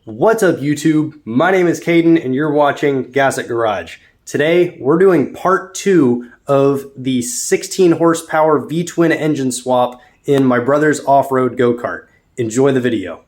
What's up YouTube? My name is Caden and you're watching Gas It Garage. Today we're doing part 2 of the 16 horsepower V-twin engine swap in my brother's off-road go-kart. Enjoy the video.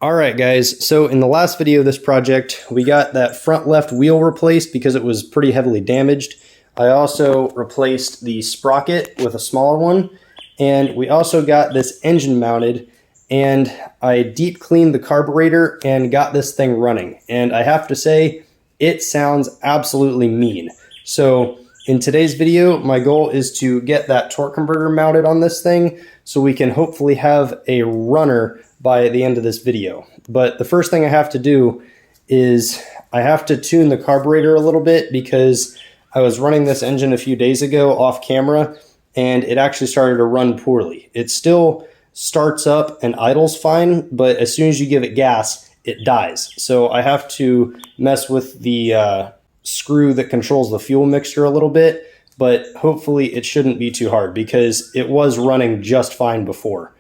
Alright guys, so in the last video of this project, we got that front left wheel replaced because it was pretty heavily damaged. I also replaced the sprocket with a smaller one, and we also got this engine mounted, and I deep cleaned the carburetor and got this thing running. And I have to say, it sounds absolutely mean. So in today's video, my goal is to get that torque converter mounted on this thing so we can hopefully have a runner by the end of this video. But the first thing I have to do is I have to tune the carburetor a little bit because I was running this engine a few days ago off camera and it actually started to run poorly. It still starts up and idles fine, but as soon as you give it gas, it dies. So I have to mess with the screw that controls the fuel mixture a little bit, but hopefully it shouldn't be too hard because it was running just fine before.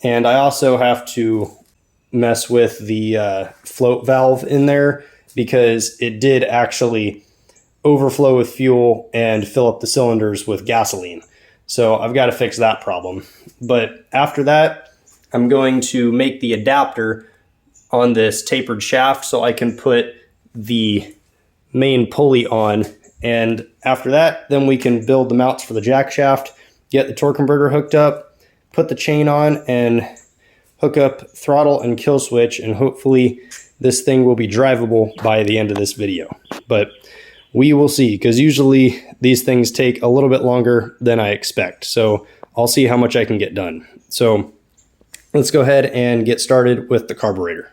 And I also have to mess with the float valve in there because it did actually overflow with fuel and fill up the cylinders with gasoline. So I've got to fix that problem. But after that, I'm going to make the adapter on this tapered shaft so I can put the main pulley on. And after that, then we can build the mounts for the Jackshaft, get the torque converter hooked up, put the chain on and hook up throttle and kill switch, and hopefully this thing will be drivable by the end of this video. But we will see, because usually these things take a little bit longer than I expect. So I'll see how much I can get done. So let's go ahead and get started with the carburetor.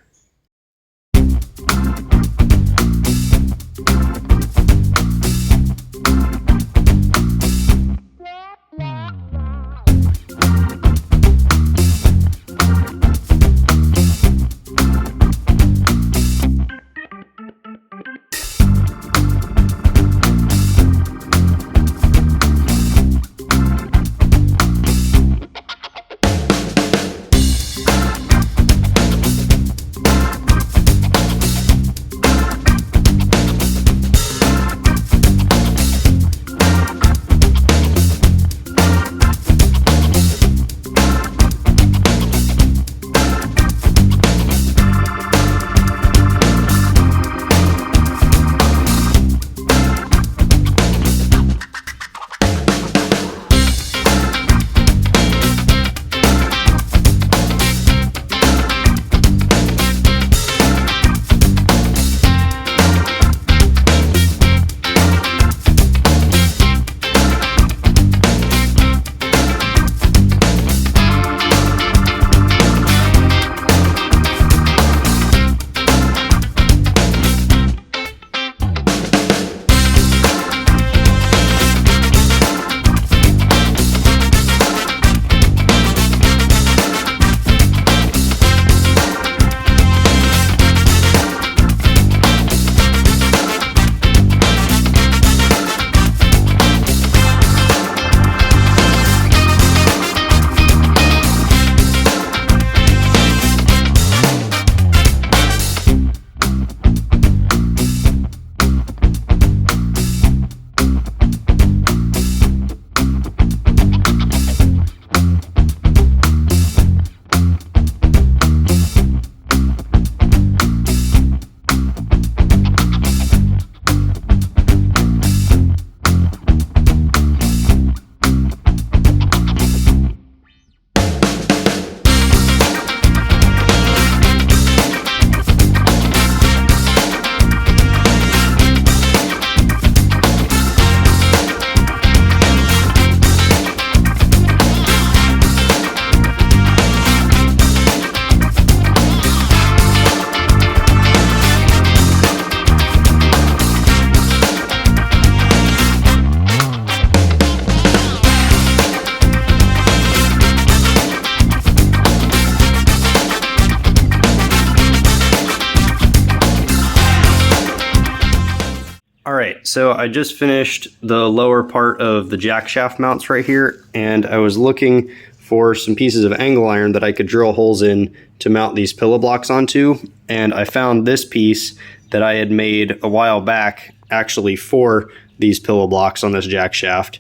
right, so I just finished the lower part of the Jackshaft mounts right here, and I was looking for some pieces of angle iron that I could drill holes in to mount these pillow blocks onto, and I found this piece that I had made a while back actually for these pillow blocks on this Jackshaft,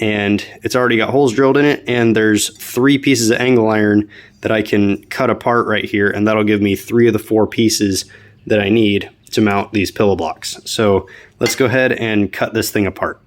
and it's already got holes drilled in it, and there's 3 pieces of angle iron that I can cut apart right here, and that'll give me 3 of the 4 pieces that I need to mount these pillow blocks. So let's go ahead and cut this thing apart.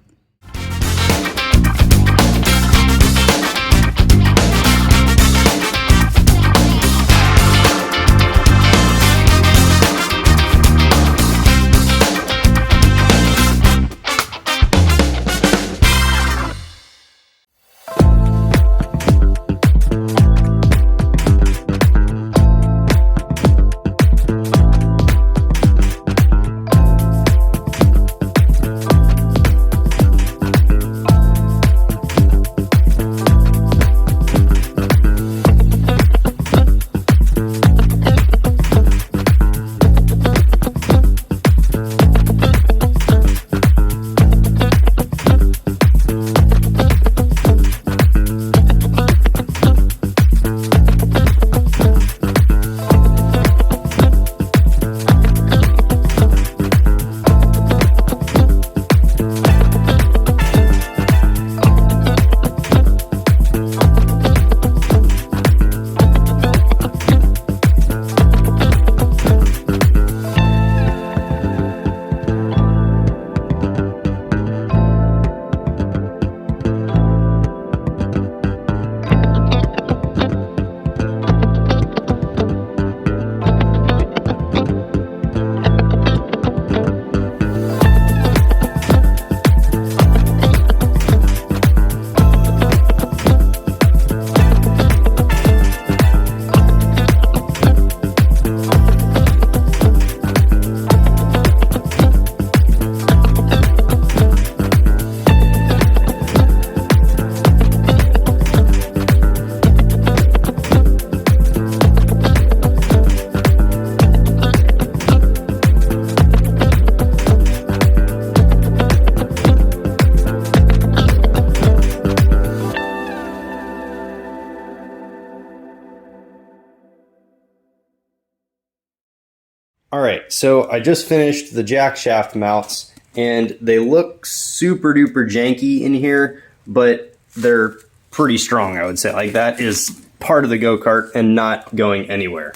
All right, so I just finished the Jackshaft mounts, and they look super duper janky in here, but they're pretty strong, I would say. Like, that is part of the go-kart and not going anywhere.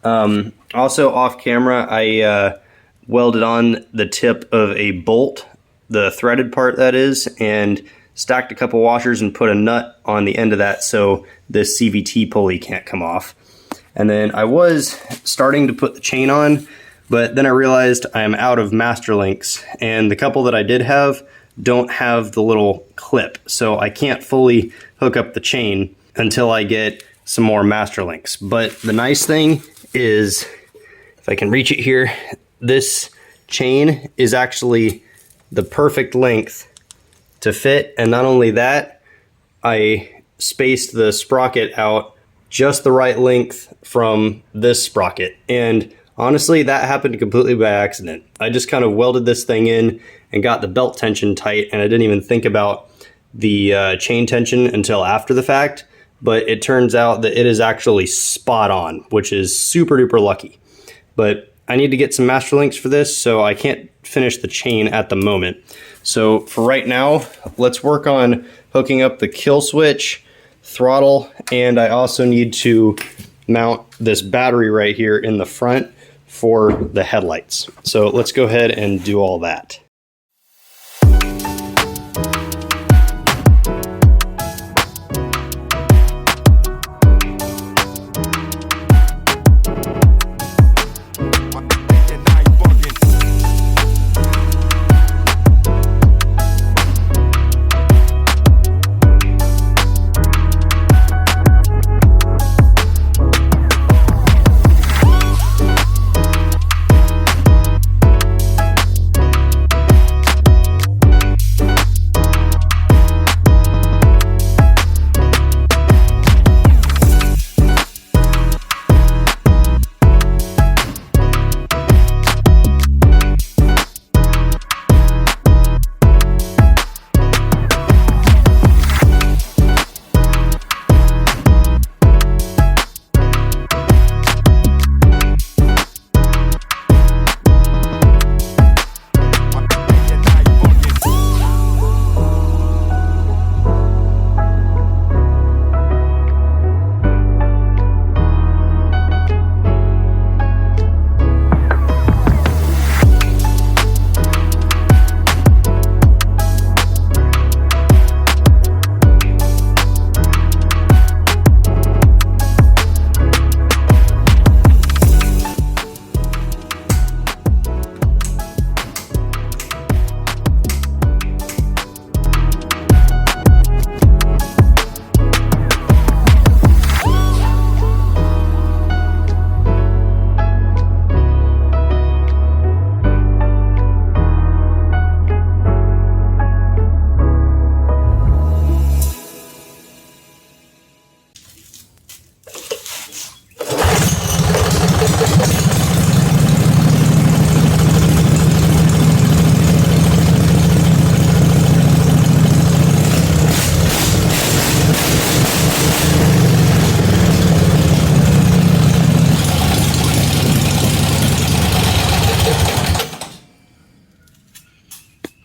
Also, off camera, I welded on the tip of a bolt, the threaded part that is, and stacked a couple washers and put a nut on the end of that so this CVT pulley can't come off. And then I was starting to put the chain on, but then I realized I'm out of master links, and the couple that I did have don't have the little clip, so I can't fully hook up the chain until I get some more master links. But the nice thing is, if I can reach it here, this chain is actually the perfect length to fit, and not only that, I spaced the sprocket out just the right length from this sprocket, and honestly, that happened completely by accident. I just kind of welded this thing in and got the belt tension tight, and I didn't even think about the chain tension until after the fact, but it turns out that it is actually spot on, which is super duper lucky. But I need to get some master links for this, so I can't finish the chain at the moment. So for right now, let's work on hooking up the kill switch, throttle, and I also need to mount this battery right here in the front for the headlights. So let's go ahead and do all that.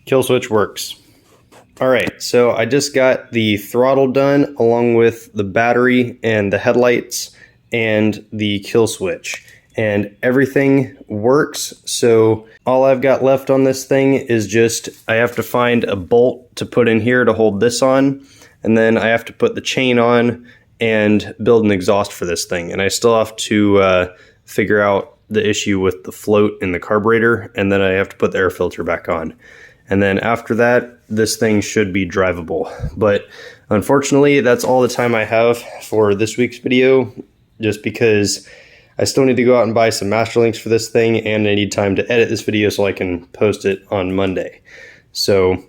Kill switch works. All right, so I just got the throttle done along with the battery and the headlights and the kill switch, and everything works. So all I've got left on this thing is just I have to find a bolt to put in here to hold this on, and then I have to put the chain on and build an exhaust for this thing. And I still have to figure out the issue with the float in the carburetor, and then I have to put the air filter back on. And then after that, this thing should be drivable. But unfortunately, that's all the time I have for this week's video, just because I still need to go out and buy some master links for this thing, and I need time to edit this video so I can post it on Monday. So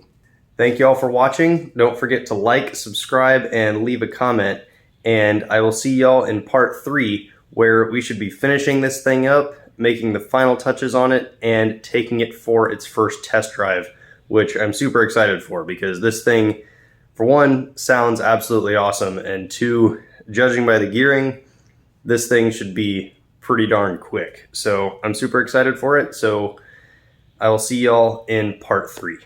thank you all for watching. Don't forget to like, subscribe, and leave a comment. And I will see y'all in part 3, where we should be finishing this thing up, making the final touches on it, and taking it for its first test drive, which I'm super excited for, because this thing, for one, sounds absolutely awesome, and two, judging by the gearing, this thing should be pretty darn quick. So I'm super excited for it. So I will see y'all in part 3.